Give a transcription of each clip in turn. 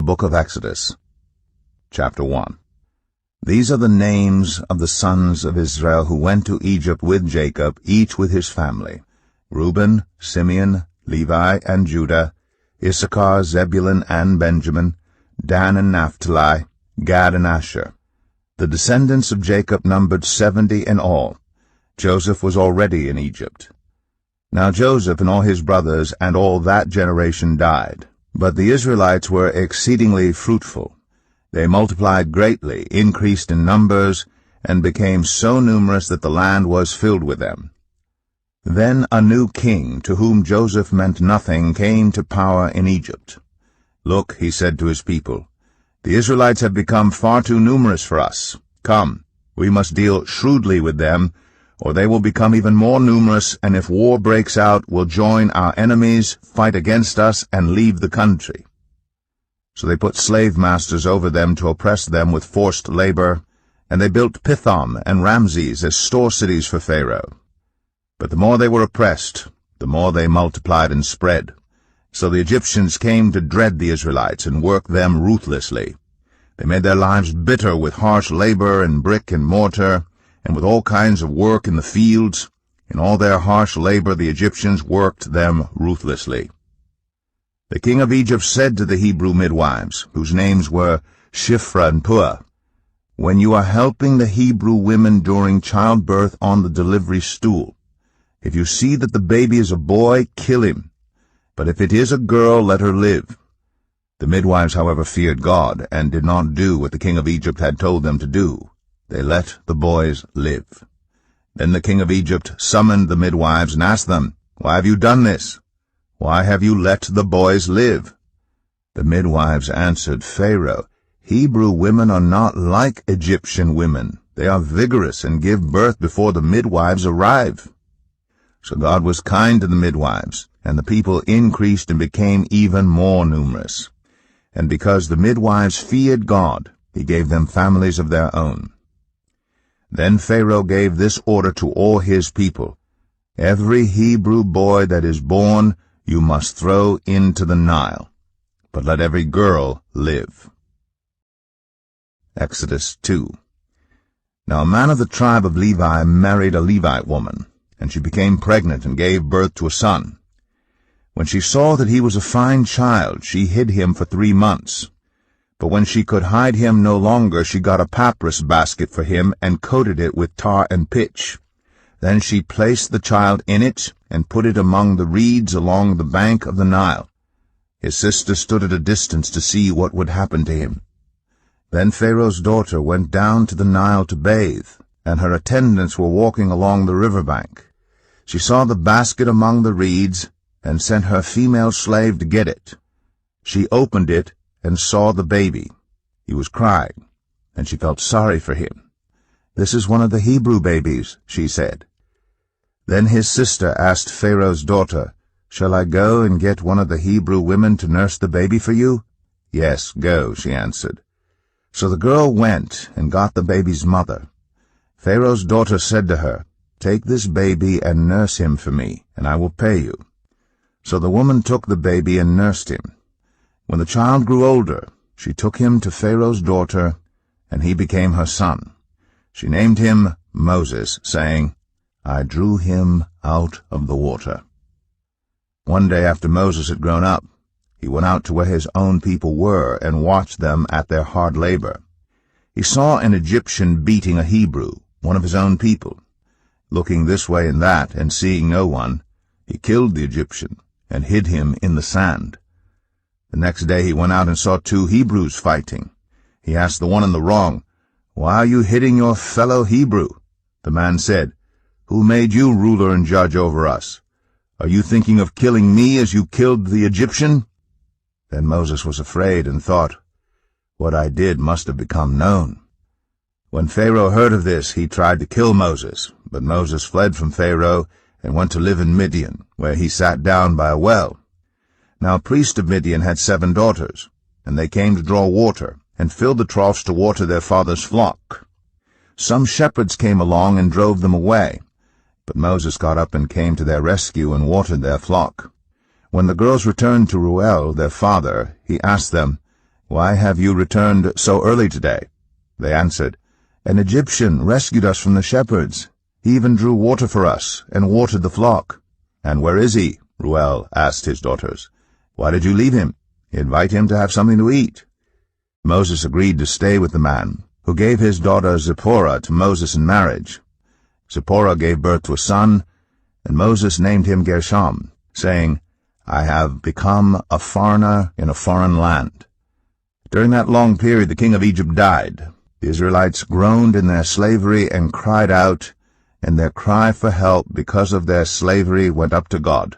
book of Exodus, chapter 1. These are the names of the sons of Israel who went to Egypt with Jacob, each with his family: Reuben, Simeon, Levi, and Judah, Issachar, Zebulun, and Benjamin, Dan and Naphtali, Gad and Asher. The descendants of Jacob numbered 70 in all. Joseph was already in Egypt. Now Joseph and all his brothers and all that generation died. But the Israelites were exceedingly fruitful. They multiplied greatly, increased in numbers, and became so numerous that the land was filled with them. Then a new king, to whom Joseph meant nothing, came to power in Egypt. "Look," he said to his people, "the Israelites have become far too numerous for us. Come, we must deal shrewdly with them, or they will become even more numerous, and if war breaks out, will join our enemies, fight against us, and leave the country." So they put slave masters over them to oppress them with forced labor, and they built Pithom and Ramses as store cities for Pharaoh. But the more they were oppressed, the more they multiplied and spread. So the Egyptians came to dread the Israelites and worked them ruthlessly. They made their lives bitter with harsh labor and brick and mortar, and with all kinds of work in the fields. In all their harsh labor the Egyptians worked them ruthlessly. The king of Egypt said to the Hebrew midwives, whose names were Shiphrah and Puah, "When you are helping the Hebrew women during childbirth on the delivery stool, if you see that the baby is a boy, kill him. But if it is a girl, let her live." The midwives, however, feared God, and did not do what the king of Egypt had told them to do. They let the boys live. Then the king of Egypt summoned the midwives and asked them, "Why have you done this? Why have you let the boys live?" The midwives answered, "Pharaoh, Hebrew women are not like Egyptian women. They are vigorous and give birth before the midwives arrive." So God was kind to the midwives, and the people increased and became even more numerous. And because the midwives feared God, he gave them families of their own. Then Pharaoh gave this order to all his people: "Every Hebrew boy that is born you must throw into the Nile, but let every girl live." Exodus 2. Now a man of the tribe of Levi married a Levite woman, and she became pregnant and gave birth to a son. When she saw that he was a fine child, she hid him for 3 months. But when she could hide him no longer, she got a papyrus basket for him and coated it with tar and pitch. Then she placed the child in it and put it among the reeds along the bank of the Nile. His sister stood at a distance to see what would happen to him. Then Pharaoh's daughter went down to the Nile to bathe, and her attendants were walking along the river bank. She saw the basket among the reeds and sent her female slave to get it. She opened it and saw the baby. He was crying, and she felt sorry for him. "This is one of the Hebrew babies," she said. Then his sister asked Pharaoh's daughter, "Shall I go and get one of the Hebrew women to nurse the baby for you?" "Yes, go," she answered. So the girl went and got the baby's mother. Pharaoh's daughter said to her, "Take this baby and nurse him for me, and I will pay you." So the woman took the baby and nursed him. When the child grew older, she took him to Pharaoh's daughter, and he became her son. She named him Moses, saying, "I drew him out of the water." One day after Moses had grown up, he went out to where his own people were and watched them at their hard labor. He saw an Egyptian beating a Hebrew, one of his own people. Looking this way and that, and seeing no one, he killed the Egyptian and hid him in the sand. The next day he went out and saw 2 Hebrews fighting. He asked the one in the wrong, "Why are you hitting your fellow Hebrew?" The man said, "Who made you ruler and judge over us? Are you thinking of killing me as you killed the Egyptian?" Then Moses was afraid and thought, "What I did must have become known." When Pharaoh heard of this, he tried to kill Moses, but Moses fled from Pharaoh and went to live in Midian, where he sat down by a well. Now a priest of Midian had 7 daughters, and they came to draw water, and filled the troughs to water their father's flock. Some shepherds came along and drove them away, but Moses got up and came to their rescue and watered their flock. When the girls returned to Reuel, their father, he asked them, "Why have you returned so early today?" They answered, "An Egyptian rescued us from the shepherds. He even drew water for us and watered the flock." "And where is he?" Reuel asked his daughters. "Why did you leave him? Invite him to have something to eat." Moses agreed to stay with the man, who gave his daughter Zipporah to Moses in marriage. Zipporah gave birth to a son, and Moses named him Gershom, saying, "I have become a foreigner in a foreign land." During that long period the king of Egypt died. The Israelites groaned in their slavery and cried out, and their cry for help because of their slavery went up to God.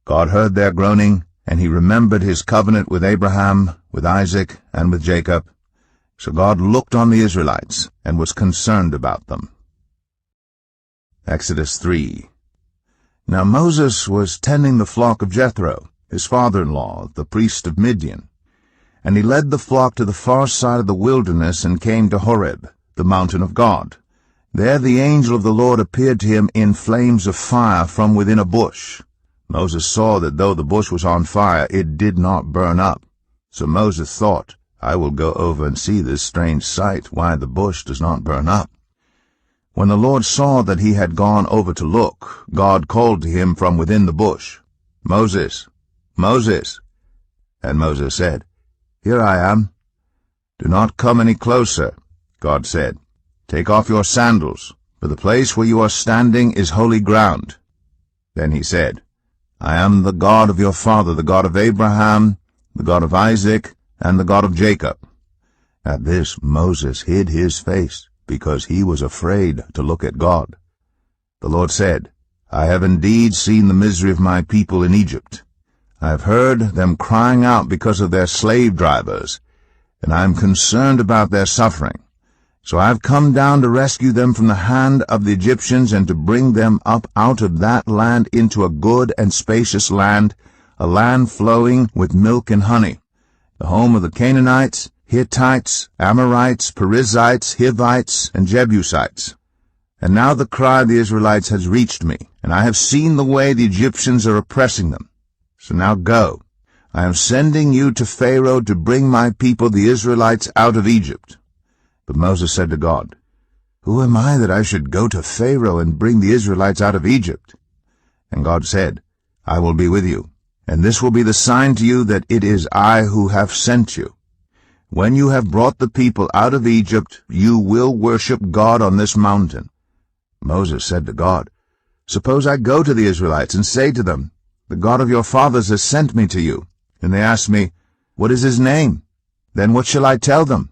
God heard their groaning, and he remembered his covenant with Abraham, with Isaac, and with Jacob. So God looked on the Israelites and was concerned about them. Exodus 3. Now Moses was tending the flock of Jethro, his father-in-law, the priest of Midian. And he led the flock to the far side of the wilderness and came to Horeb, the mountain of God. There the angel of the Lord appeared to him in flames of fire from within a bush. Moses saw that though the bush was on fire, it did not burn up. So Moses thought, "I will go over and see this strange sight, why the bush does not burn up." When the Lord saw that he had gone over to look, God called to him from within the bush, "Moses, Moses." And Moses said, "Here I am." "Do not come any closer," God said. "Take off your sandals, for the place where you are standing is holy ground." Then he said, "I am the God of your father, the God of Abraham, the God of Isaac, and the God of Jacob." At this Moses hid his face, because he was afraid to look at God. The Lord said, "I have indeed seen the misery of my people in Egypt. I have heard them crying out because of their slave drivers, and I am concerned about their suffering. So I have come down to rescue them from the hand of the Egyptians and to bring them up out of that land into a good and spacious land, a land flowing with milk and honey, the home of the Canaanites, Hittites, Amorites, Perizzites, Hivites, and Jebusites. And now the cry of the Israelites has reached me, and I have seen the way the Egyptians are oppressing them. So now go. I am sending you to Pharaoh to bring my people the Israelites out of Egypt." But Moses said to God, "Who am I that I should go to Pharaoh and bring the Israelites out of Egypt?" And God said, "I will be with you, and this will be the sign to you that it is I who have sent you. When you have brought the people out of Egypt, you will worship God on this mountain." Moses said to God, "Suppose I go to the Israelites and say to them, 'The God of your fathers has sent me to you,' and they ask me, 'What is his name?' Then what shall I tell them?"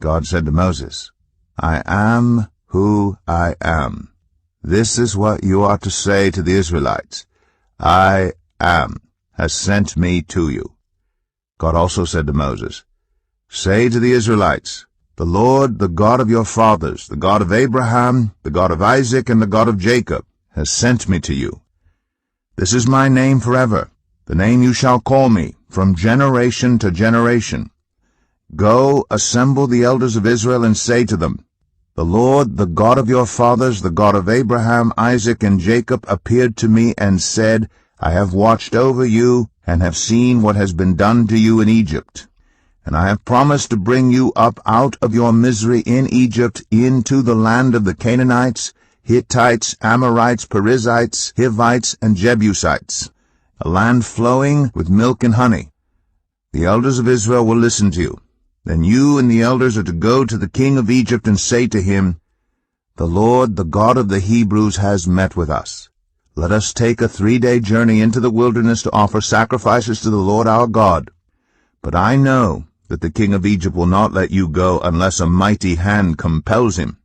God said to Moses, "I am who I am. This is what you are to say to the Israelites. I am has sent me to you." God also said to Moses, "Say to the Israelites, 'The Lord, the God of your fathers, the God of Abraham, the God of Isaac, and the God of Jacob, has sent me to you. This is my name forever, the name you shall call me, from generation to generation. Go, assemble the elders of Israel, and say to them, The Lord, the God of your fathers, the God of Abraham, Isaac, and Jacob, appeared to me and said, I have watched over you, and have seen what has been done to you in Egypt. And I have promised to bring you up out of your misery in Egypt into the land of the Canaanites, Hittites, Amorites, Perizzites, Hivites, and Jebusites, a land flowing with milk and honey. The elders of Israel will listen to you. Then you and the elders are to go to the king of Egypt and say to him, The Lord, the God of the Hebrews, has met with us. Let us take a 3-day journey into the wilderness to offer sacrifices to the Lord our God. But I know that the king of Egypt will not let you go unless a mighty hand compels him.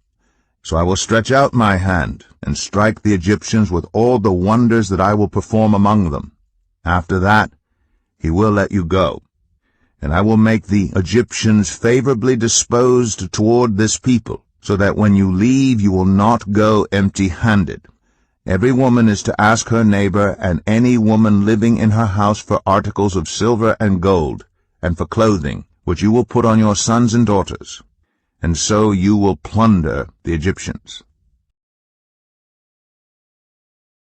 So I will stretch out my hand and strike the Egyptians with all the wonders that I will perform among them. After that, he will let you go. And I will make the Egyptians favorably disposed toward this people, so that when you leave you will not go empty-handed. Every woman is to ask her neighbor and any woman living in her house for articles of silver and gold, and for clothing, which you will put on your sons and daughters. And so you will plunder the Egyptians.